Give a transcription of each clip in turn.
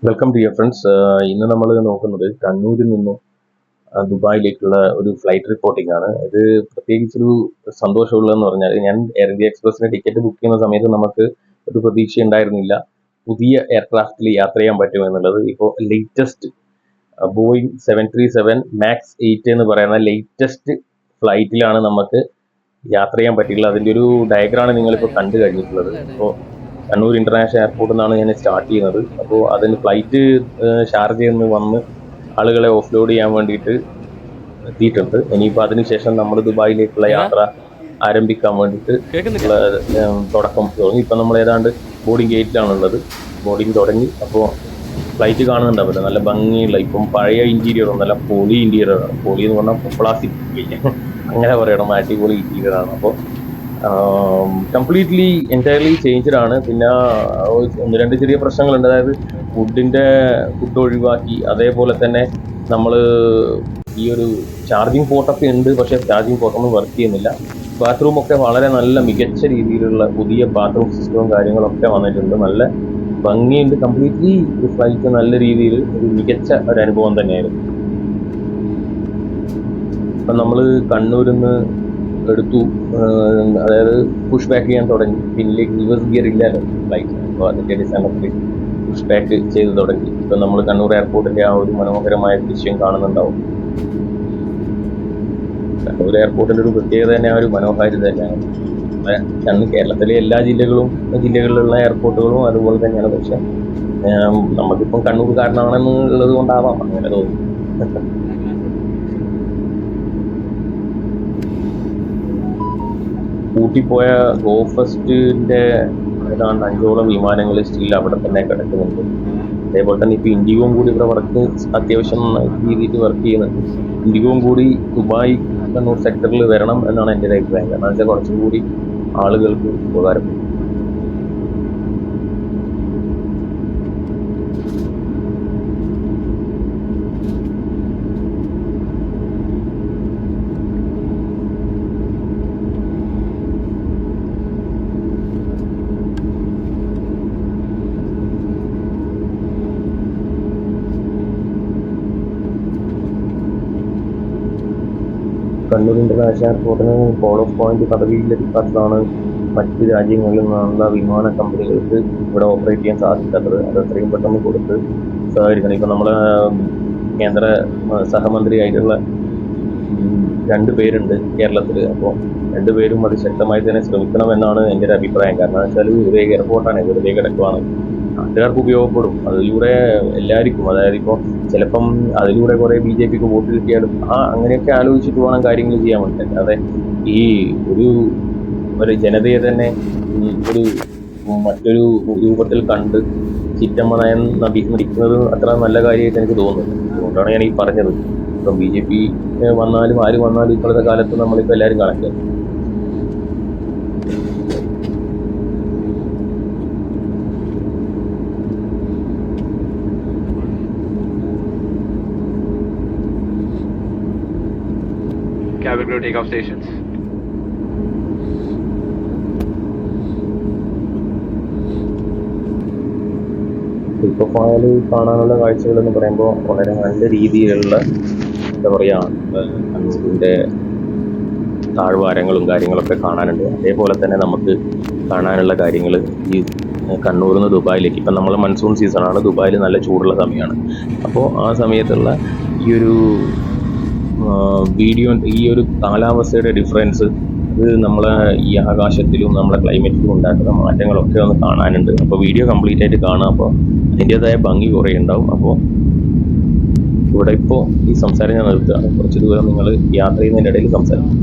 Welcome to your friends. ഇന്ന് നമ്മൾ നോക്കുന്നത് കണ്ണൂരിൽ നിന്നും ദുബായിലേക്കുള്ള ഒരു ഫ്ലൈറ്റ് റിപ്പോർട്ടിംഗ് ആണ്. ഇത് പ്രത്യേകിച്ചൊരു സന്തോഷമുള്ളതെന്ന് പറഞ്ഞാൽ ഞാൻ എയർ ഇന്ത്യ എക്സ്പ്രസിന് ടിക്കറ്റ് ബുക്ക് ചെയ്യുന്ന സമയത്ത് നമുക്ക് ഒരു പ്രതീക്ഷ ഉണ്ടായിരുന്നില്ല പുതിയ എയർക്രാഫ്റ്റിൽ യാത്ര ചെയ്യാൻ പറ്റുമെന്നുള്ളത്. ഇപ്പോൾ ലേറ്റസ്റ്റ് ബോയിങ് 737 മാക്സ് 8 എന്ന് പറയുന്ന ലേറ്റസ്റ്റ് ഫ്ലൈറ്റിലാണ് നമുക്ക് യാത്ര ചെയ്യാൻ പറ്റിയിട്ടുള്ളത്. അതിൻ്റെ ഒരു ഡയഗ്രാണ് നിങ്ങളിപ്പോൾ കണ്ടു കഴിഞ്ഞിട്ടുള്ളത്. അപ്പോൾ കണ്ണൂർ ഇന്റർനാഷണൽ എയർപോർട്ടിൽ നിന്നാണ് ഞാൻ സ്റ്റാർട്ട് ചെയ്യുന്നത്. അപ്പോൾ അതിന് ഫ്ലൈറ്റ് ഷാർജയിൽ നിന്ന് വന്ന് ആളുകളെ ഓഫ്ലോഡ് ചെയ്യാൻ വേണ്ടിയിട്ട് എത്തിയിട്ടുണ്ട്. ഇനിയിപ്പോൾ അതിനുശേഷം നമ്മൾ ദുബായിലേക്കുള്ള യാത്ര ആരംഭിക്കാൻ വേണ്ടിയിട്ട് തുടക്കം തുടങ്ങി. ഇപ്പം നമ്മൾ ഏതാണ്ട് ബോർഡിംഗ് ഗേറ്റിലാണുള്ളത്. ബോർഡിംഗ് തുടങ്ങി. അപ്പോൾ ഫ്ലൈറ്റ് കാണുന്നുണ്ടാവില്ല, നല്ല ഭംഗിയുള്ള, ഇപ്പം പഴയ ഇന്റീരിയർ ഒന്നല്ല, പൊളി ഇന്റീരിയറാണ്. പൊളി എന്ന് പറഞ്ഞാൽ പ്ലാസ്റ്റിക് അങ്ങനെ പറയണം, അടിപൊളി ഇന്റീരിയറാണ്. അപ്പോൾ കംപ്ലീറ്റ്ലി എൻറ്റയർലി ചേഞ്ച്ഡ് ആണ്. പിന്നെ ഒന്ന് രണ്ട് ചെറിയ പ്രശ്നങ്ങളുണ്ട്. അതായത് ഫുഡ് ഒഴിവാക്കി, അതേപോലെ തന്നെ നമ്മൾ ഈ ഒരു ചാർജിങ് പോർട്ടൊക്കെ ഉണ്ട്, പക്ഷേ ചാർജിങ് പോർട്ടൊന്നും വർക്ക് ചെയ്യുന്നില്ല. ബാത്റൂമൊക്കെ വളരെ നല്ല മികച്ച രീതിയിലുള്ള പുതിയ ബാത്റൂം സിസ്റ്റവും കാര്യങ്ങളൊക്കെ വന്നിട്ടുണ്ട്. നല്ല ഭംഗിയുണ്ട്. കംപ്ലീറ്റ്ലി ഫ്ലൈറ്റ് നല്ല രീതിയിൽ ഒരു മികച്ച ഒരു അനുഭവം തന്നെയായിരുന്നു. ഇപ്പം നമ്മൾ കണ്ണൂരിൽ നിന്ന് എടുത്തു, അതായത് പുഷ് ബാക്ക് ചെയ്യാൻ തുടങ്ങി. പിന്നിലേക്ക് റിവേഴ്സ് ഗിയർ ഇല്ലല്ലോ ഫ്ലൈറ്റ്, അപ്പോൾ അതിൻ്റെ അടിസ്ഥാനത്തിൽ പുഷ് ബാക്ക് ചെയ്ത് തുടങ്ങി. ഇപ്പം നമ്മൾ കണ്ണൂർ എയർപോർട്ടിൻ്റെ ആ ഒരു മനോഹരമായ ദൃശ്യം കാണുന്നുണ്ടാവും. കണ്ണൂർ എയർപോർട്ടിൻ്റെ ഒരു പ്രത്യേകത തന്നെ ആ ഒരു മനോഹാരിത തന്നെയാണ്. അന്ന് കേരളത്തിലെ എല്ലാ ജില്ലകളിലുള്ള എയർപോർട്ടുകളും അതുപോലെ തന്നെയാണ്. പക്ഷെ നമുക്കിപ്പം കണ്ണൂർക്കാരനാണെന്നുള്ളത് കൊണ്ടാവാം അങ്ങനെ തോന്നുന്നു. ഊട്ടിപ്പോയ ഗോ ഫസ്റ്റിൻ്റെ ഏതാണ്ട് 5ഓളം വിമാനങ്ങൾ സ്റ്റിൽ അവിടെ തന്നെ കിടക്കുന്നുണ്ട്. അതേപോലെ തന്നെ ഇപ്പോൾ ഇൻഡിഗോയും കൂടി ഇവിടെ വർക്ക് അത്യാവശ്യം രീതിയിൽ വർക്ക് ചെയ്യുന്നുണ്ട്. ഇൻഡിഗോയും കൂടി ദുബായ് കണ്ണൂർ സെക്ടറിൽ വരണം എന്നാണ് എൻ്റെ ഒരു അഭിപ്രായം. കാരണം വെച്ചാൽ കുറച്ചും കൂടി ആളുകൾക്ക് ഉപകാരപ്പെടും. കണ്ണൂർ ഇന്റർനാഷണൽ എയർപോർട്ടിന് പോൾ ഓഫ് പോയിന്റ് പദവിയിൽ ലഭിക്കാത്തതാണ് മറ്റ് രാജ്യങ്ങളിൽ നിന്നുള്ള വിമാന കമ്പനികൾക്ക് ഇവിടെ ഓപ്പറേറ്റ് ചെയ്യാൻ സാധിക്കാത്തത്. അത് എത്രയും പെട്ടെന്ന് കൊടുത്ത് സഹകരിക്കണം. ഇപ്പം നമ്മളെ കേന്ദ്ര സഹമന്ത്രിയായിട്ടുള്ള 2 പേരുണ്ട് കേരളത്തിൽ. അപ്പോൾ 2 പേരും അതിശക്തമായി തന്നെ ശ്രമിക്കണമെന്നാണ് എൻ്റെ ഒരു അഭിപ്രായം. കാരണം വെച്ചാൽ ഒരു എയർപോർട്ടാണ്, വെറുതെ കിടക്കുവാണ്, നാട്ടുകാർക്ക് ഉപയോഗപ്പെടും. അതിലൂടെ എല്ലാവർക്കും, അതായത് ഇപ്പോൾ ചിലപ്പം അതിലൂടെ കുറേ BJPക്ക് വോട്ട് കിട്ടിയാലും അങ്ങനെയൊക്കെ ആലോചിച്ചിട്ട് വേണം കാര്യങ്ങൾ ചെയ്യാൻ വേണ്ടി. അല്ലാതെ ഈ ഒരു ജനതയെ തന്നെ ഒരു മറ്റൊരു രൂപത്തിൽ കണ്ട് ചിറ്റമ്മ നയം നടിക്കുന്നത് അത്ര നല്ല കാര്യമായിട്ട് എനിക്ക് തോന്നുന്നു. അതുകൊണ്ടാണ് ഞാൻ ഈ പറഞ്ഞത്. ഇപ്പം BJP വന്നാലും ആര് വന്നാലും ഇപ്പോഴത്തെ കാലത്ത് നമ്മളിപ്പോൾ എല്ലാവരും കണക്കാണ്. Cabin crew take off stations. ഇപ്പോൾ പോയാൽ കാണാനുള്ള കാഴ്ചകൾ എന്ന് പറയുമ്പോൾ വളരെ നല്ല രീതിയിലുള്ള, എന്താ പറയുക, കണ്ണൂരിൻ്റെ താഴ്വാരങ്ങളും കാര്യങ്ങളൊക്കെ കാണാനുണ്ട്. അതേപോലെ തന്നെ നമുക്ക് കാണാനുള്ള കാര്യങ്ങൾ ഈ കണ്ണൂരിൽ നിന്ന് ദുബായിലേക്ക്, ഇപ്പം നമ്മൾ മൺസൂൺ സീസണാണ്, ദുബായിൽ നല്ല ചൂടുള്ള സമയമാണ്. അപ്പോൾ ആ സമയത്തുള്ള ഈ ഒരു ഈ ഒരു കാലാവസ്ഥയുടെ ഡിഫറൻസ്, അത് നമ്മളെ ഈ ആകാശത്തിലും നമ്മളെ ക്ലൈമറ്റിലും ഉണ്ടാക്കുന്ന മാറ്റങ്ങളൊക്കെ ഒന്ന് കാണാനുണ്ട്. അപ്പോൾ വീഡിയോ കംപ്ലീറ്റ് ആയിട്ട് കാണുക. അപ്പോൾ അതിൻ്റേതായ ഭംഗി കുറേ ഉണ്ടാവും. അപ്പോൾ ഇവിടെ ഇപ്പോൾ ഈ സംസാരം ഞാൻ നിർത്തുകയാണ്. കുറച്ച് ദൂരം നിങ്ങൾ യാത്ര ചെയ്യുന്നതിൻ്റെ ഇടയിൽ സംസാരിക്കും.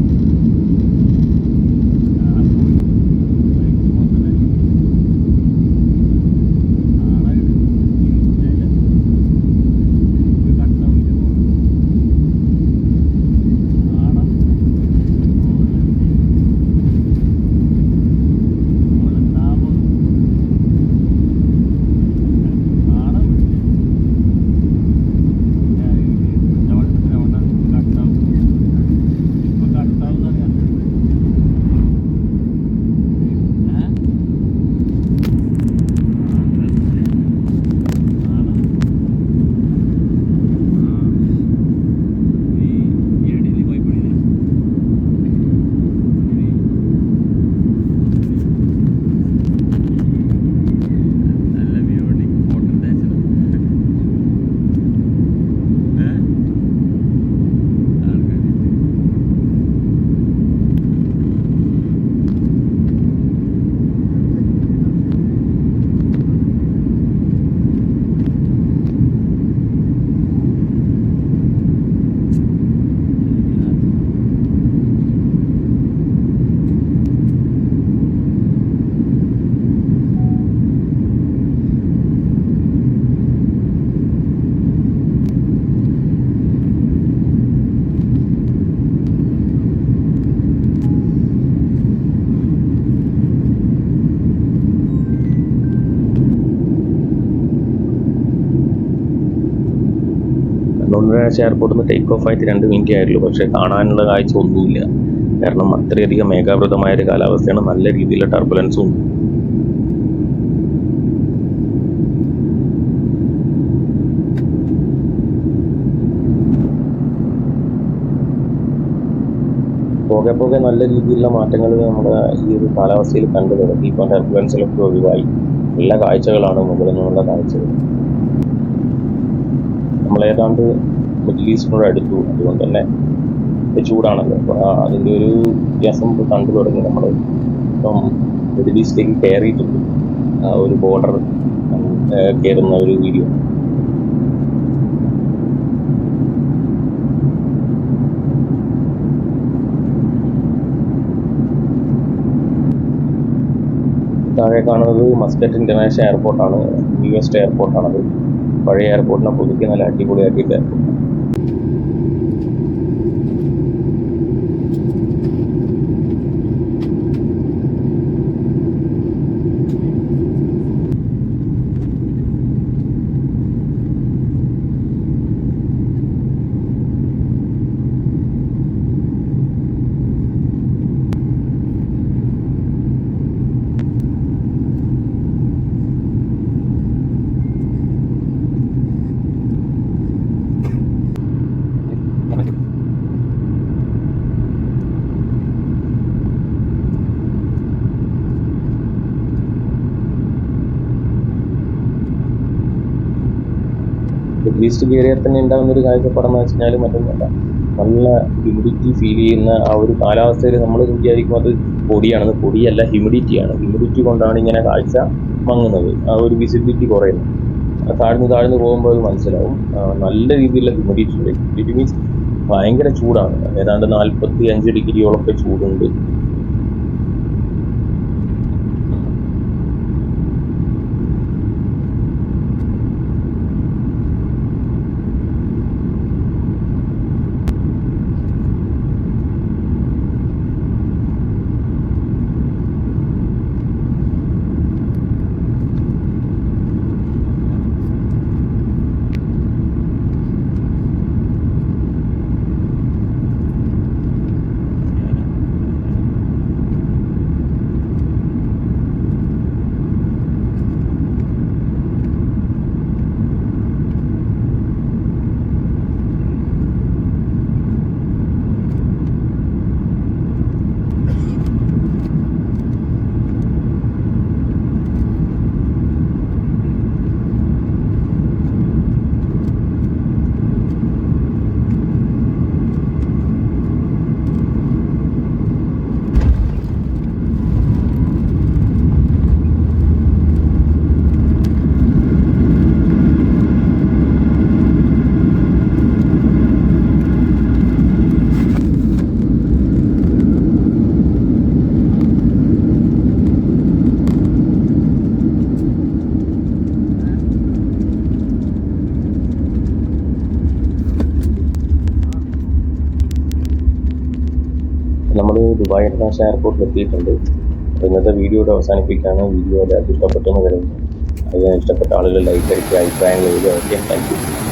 കണ്ണൂർ എയർപോർട്ടിൽ നിന്ന് ടേക്ക് ഓഫ് ആയിട്ട് 2 മിനിറ്റേ ആയിട്ടുള്ളൂ. പക്ഷേ കാണാനുള്ള കാഴ്ച ഒന്നുമില്ല. കാരണം അത്രയധികം മേഘാവൃതമായ ഒരു കാലാവസ്ഥയാണ്. നല്ല രീതിയിലുള്ള ടർബുലൻസും ഉണ്ട്. പോകെ പോകെ നല്ല രീതിയിലുള്ള മാറ്റങ്ങൾ നമ്മുടെ ഈ ഒരു കാലാവസ്ഥയിൽ കണ്ടു തുടങ്ങി. ഇപ്പം ടർബുലൻസിലൊക്കെ ഒഴിവായി നല്ല കാഴ്ചകളാണ് മുകളിൽ നിന്നുള്ള കാഴ്ചകൾ. നമ്മളേതാണ്ട് മിഡിൽ ഈസ്റ്റിനോട് അടുത്തു. അതുകൊണ്ട് തന്നെ ചൂടാണല്ലോ. അപ്പോൾ അതിൻ്റെ ഒരു വ്യത്യാസം കണ്ടു തുടങ്ങി. നമ്മൾ ഇപ്പം മിഡിൽ ഈസ്റ്റിലേക്ക് കയറിയിട്ടുണ്ട്. ഒരു ബോർഡർ കയറുന്ന ഒരു വീഡിയോ. താഴെ കാണുന്നത് മസ്കറ്റ് ഇൻ്റർനാഷണൽ എയർപോർട്ടാണ്. ന്യൂവസ്റ്റ് എയർപോർട്ടാണത്. പഴയ എയർപോർട്ടിനെ പുതുക്കി നല്ല അടിപൊളിയാക്കിയിട്ട് എയർപോർട്ട്. മിഡിൽ ഈസ്റ്റ് കയറിയാൽ തന്നെ ഉണ്ടാകുന്ന ഒരു കാഴ്ചപ്പാടെന്ന് വെച്ച് കഴിഞ്ഞാൽ മറ്റൊന്നുമല്ല, നല്ല ഹ്യൂമിഡിറ്റി ഫീൽ ചെയ്യുന്ന ആ ഒരു കാലാവസ്ഥയിൽ നമ്മൾ വിചാരിക്കും അത് പൊടിയാണെന്ന്. പൊടിയല്ല, ഹ്യൂമിഡിറ്റിയാണ്. ഹ്യൂമിഡിറ്റി കൊണ്ടാണ് ഇങ്ങനെ കാഴ്ച മങ്ങുന്നത്, ആ ഒരു വിസിബിലിറ്റി കുറയുന്നത്. താഴ്ന്നു പോകുമ്പോൾ അത് മനസ്സിലാവും. നല്ല രീതിയിലുള്ള ഹ്യൂമിഡിറ്റി ഉണ്ട്. ഹ്യൂമിഡിറ്റി മീൻസ് ഭയങ്കര ചൂടാണ്. ഏതാണ്ട് 45 ഡിഗ്രിയോളൊക്കെ ചൂടുണ്ട്. നമ്മൾ ദുബായ് ഇൻ്റർനാഷണൽ എയർപോർട്ടിൽ എത്തിയിട്ടുണ്ട്. ഇന്നത്തെ വീഡിയോ അവസാനിപ്പിക്കുകയാണ്. വീഡിയോ എല്ലാവർക്കും ഇഷ്ടപ്പെട്ടെന്ന് കരുതുന്നു. അതിന് ഇഷ്ടപ്പെട്ട ആളുകൾ ലൈക്ക് അടിക്കുക, അഭിപ്രായങ്ങൾ എഴുതുക. Okay, thank you.